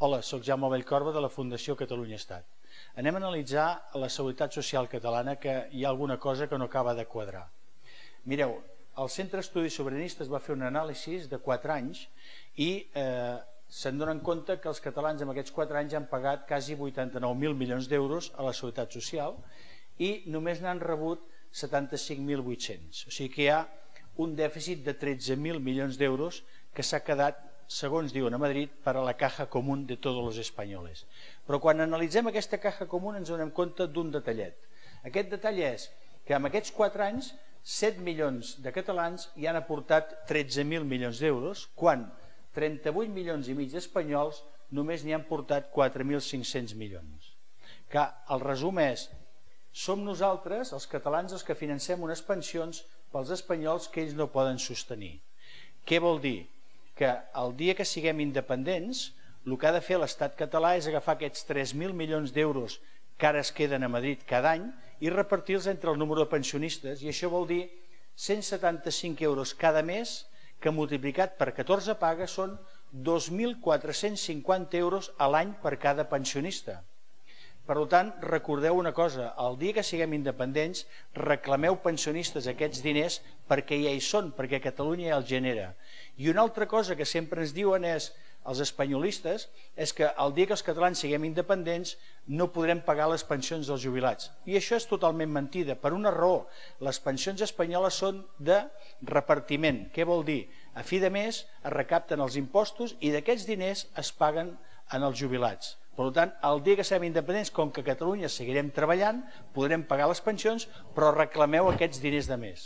Hola, soc Jaume Vallcorba de la Fundació Catalunya Estat. Anem a analitzar la Seguretat Social catalana, que hi ha alguna cosa que no acaba de quadrar. Mireu, el Centre d'Estudis Sobiranistes va fer un anàlisi de 4 anys i se'n donen compte que els catalans en aquests 4 anys han pagat quasi 89.000 milions d'euros a la Seguretat Social i només n'han rebut 75.800. O sigui que hi ha un dèficit de 13.000 milions d'euros que s'ha quedat, segons diuen a Madrid, per a la caja común de tots els espanyols. Però quan analitzem aquesta caja común ens donem compte d'un detallet. Aquest detall és que en aquests 4 anys 7 milions de catalans hi han aportat 13.000 milions d'euros, quan 38 milions i mig d'espanyols només n'hi han portat 4.500 milions. Que el resum és: som nosaltres, els catalans, els que financem unes pensions pels espanyols que ells no poden sostenir. Què vol dir? Que el dia que siguem independents, el que ha de fer l'estat català és agafar aquests 3.000 milions d'euros que ara es queden a Madrid cada any i repartir-los entre el número de pensionistes, i això vol dir 175 euros cada mes, que multiplicat per 14 pagues són 2.450 euros a l'any per cada pensionista. Per tant, recordeu una cosa: el dia que siguem independents, reclameu pensionistes aquests diners perquè ja hi són, perquè Catalunya ja els genera. I una altra cosa que sempre ens diuen els espanyolistes és que el dia que els catalans siguem independents no podrem pagar les pensions dels jubilats. I això és totalment mentida, per una raó: les pensions espanyoles són de repartiment. Què vol dir? A fi de mes es recapten els impostos i d'aquests diners es paguen en els jubilats. Per tant, el dia que siguem independents, com que a Catalunya seguirem treballant, podrem pagar les pensions, però reclameu aquests diners de més.